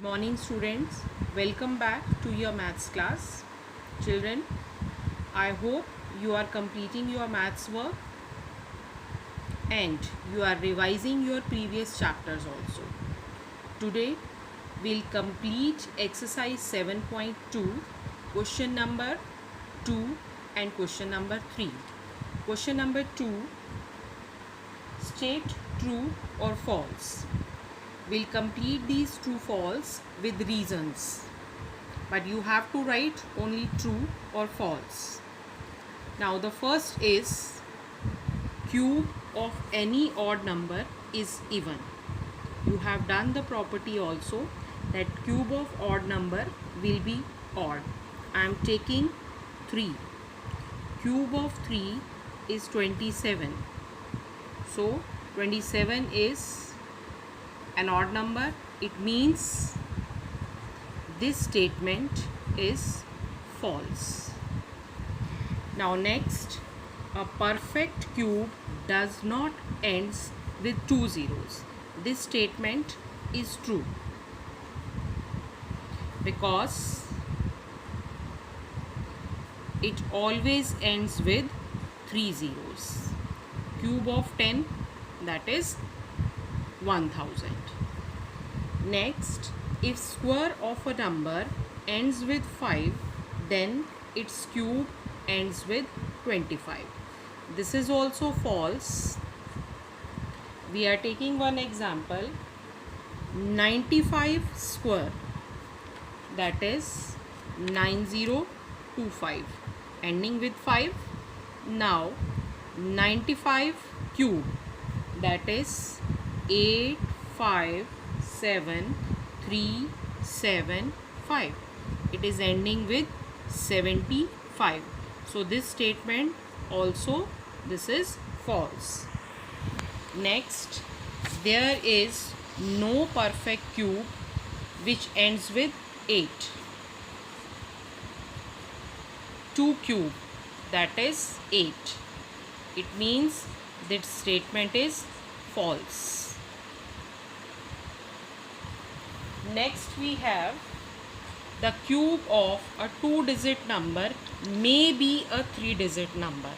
Morning students, welcome back to your maths class. Children, I hope you are completing your maths work and you are revising your previous chapters also. Today we'll complete exercise 7.2, question number 2 and question number 3. Question number 2, state true or false. We'll complete these true false with reasons, but you have to write only true or false. Now the first is cube of any odd number is even. You have done the property also that cube of odd number will be odd. I am taking 3. Cube of 3 is 27. So 27 is an odd number. It means this statement is false. Now next, a perfect cube does not ends with 2 zeros. This statement is true because it always ends with 3 zeros. Cube of 10, that is 1000. Next, if square of a number ends with 5, then its cube ends with 25. This is also false. We are taking one example. 95 square, that is 9025, ending with 5. Now 95 cube, that is 857375. It is ending with 75. So this statement also, this is false. Next, there is no perfect cube which ends with 8. 2 cube, that is 8. It means this statement is false. Next we have the cube of a 2-digit number may be a 3-digit number.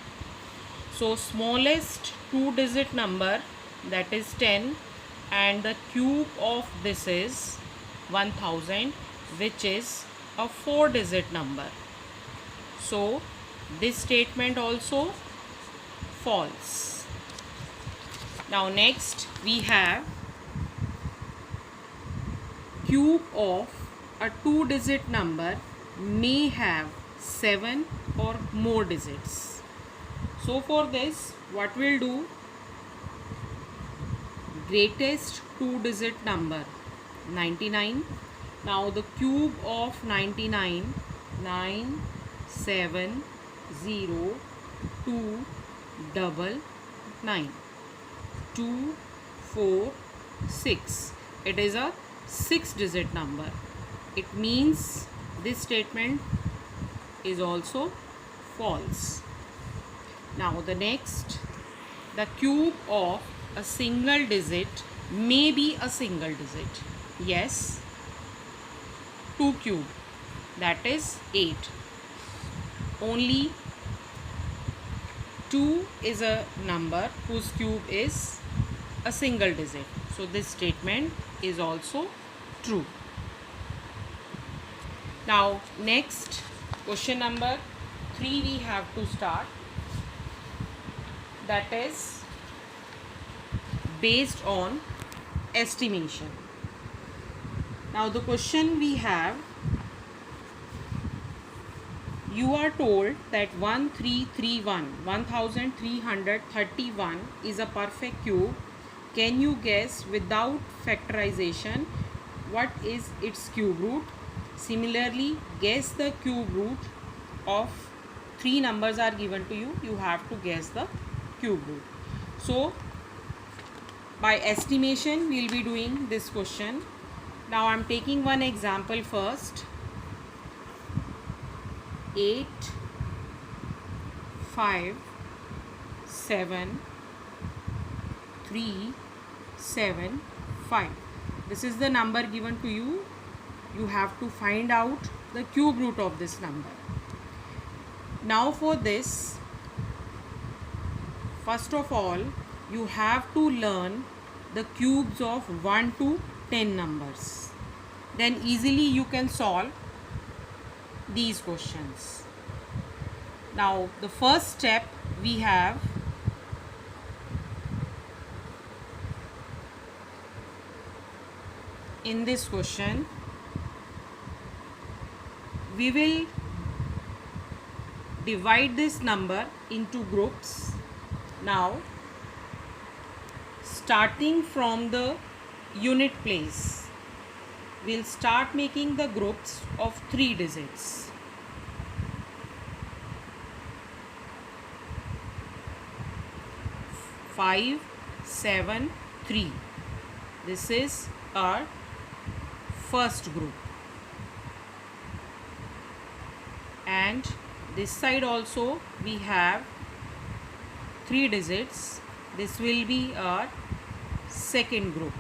So smallest 2-digit number, that is 10, and the cube of this is 1000, which is a 4-digit number. So this statement also false. Now next we have cube of a 2-digit number may have 7 or more digits. So for this, what we'll do, greatest 2-digit number 99. Now the cube of 99, 9 7 0 2 double 9 2 4 6. It is a 6-digit number. It means this statement is also false. Now the next, the cube of a single digit may be a single digit. Yes, 2 cube, that is 8. Only 2 is a number whose cube is a single digit. So this statement is also true. Now next, question number 3 we have to start. That is based on estimation. Now the question we have, you are told that 1331 is a perfect cube. Can you guess without factorization what is its cube root? Similarly, guess the cube root of 3 numbers are given to you. You have to guess the cube root. So by estimation we will be doing this question. Now I am taking one example first. 8 5 7 3 7 5. This is the number given to you you have to find out the cube root of this number. Now for this, first of all, you have to learn the cubes of 1 to 10 numbers. Then easily you can solve these questions. Now the first step we have in this question, we will divide this number into groups. Now starting from the unit place, we'll start making the groups of 3 digits. Five, 7, 3. This is our first group. And this side also we have 3 digits. This will be our second group.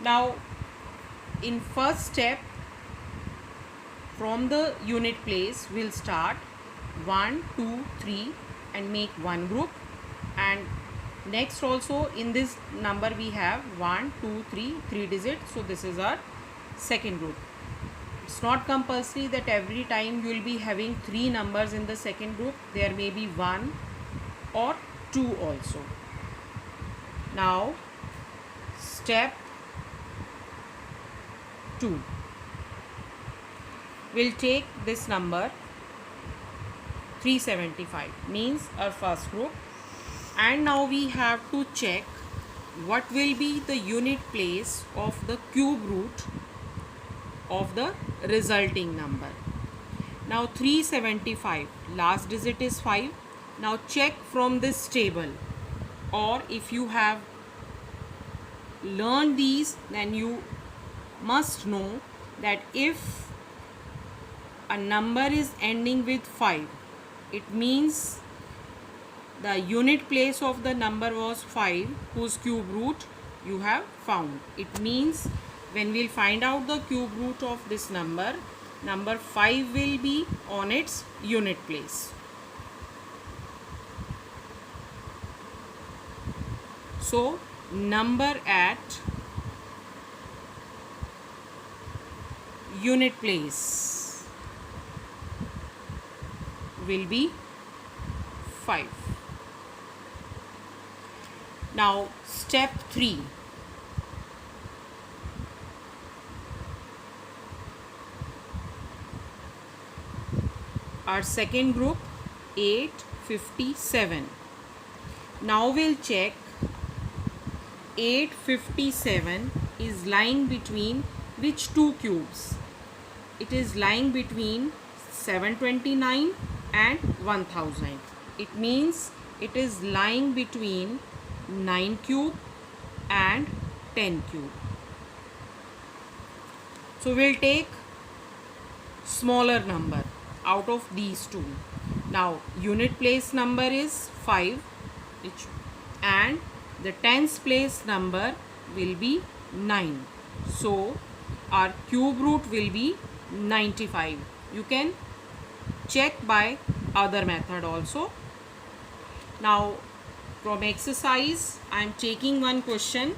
Now in first step, from the unit place we'll start 1, 2, 3 and make one group, and next also in this number we have 1, 2, 3 digits, so this is our second group. It's not compulsory that every time you will be having 3 numbers in the second group. There may be 1 or 2 also. Now step 2, we'll take this number 375, means our first group, and now we have to check what will be the unit place of the cube root of the resulting number. Now 375, last digit is 5. Now check from this table, or if you have learned these, then you must know that if a number is ending with 5, it means the unit place of the number was 5, whose cube root you have found. It means when we'll find out the cube root of this number, number 5 will be on its unit place. So number at unit place will be 5. Now step 3. Our second group 857. Now we'll check 857 is lying between which two cubes? It is lying between 729 and 1000. It means it is lying between 9 cube and 10 cube. So we'll take smaller number out of these two. Now unit place number is 5, and the tens place number will be 9. So our cube root will be 95. You can check by other method also. Now from exercise I am taking one question.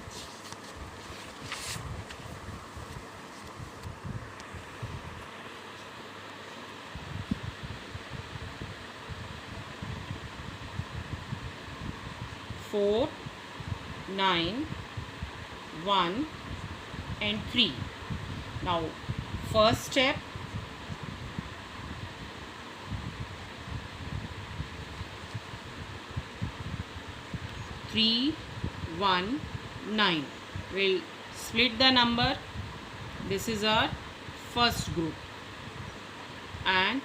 Four, 9, 1 and 3. Now first step, three, 1, 9. We'll split the number. This is our first group, and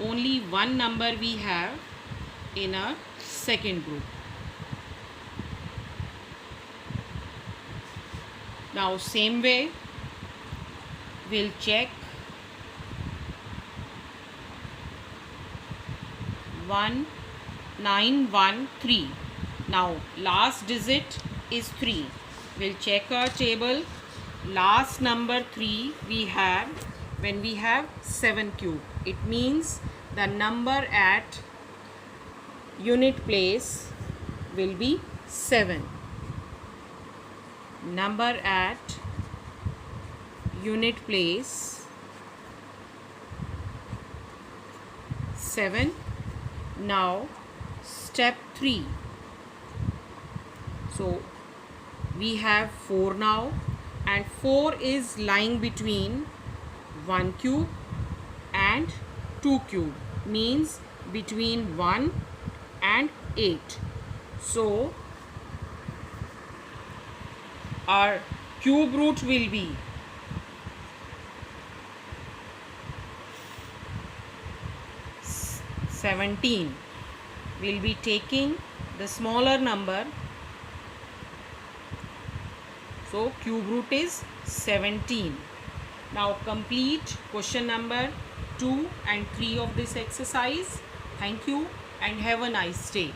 only one number we have in our second group. Now same way we'll check 1, 9, 1, 3. Now last digit is 3. We'll check our table. Last number 3 we have when we have 7 cube. It means the number at unit place will be 7. Number at unit place 7. Now step 3. So we have 4 now, and 4 is lying between 1 cube and 2 cube, means between 1 and 8. So our cube root will be 17. We'll be taking the smaller number. So cube root is 17. Now complete question number 2 and 3 of this exercise. Thank you and have a nice day.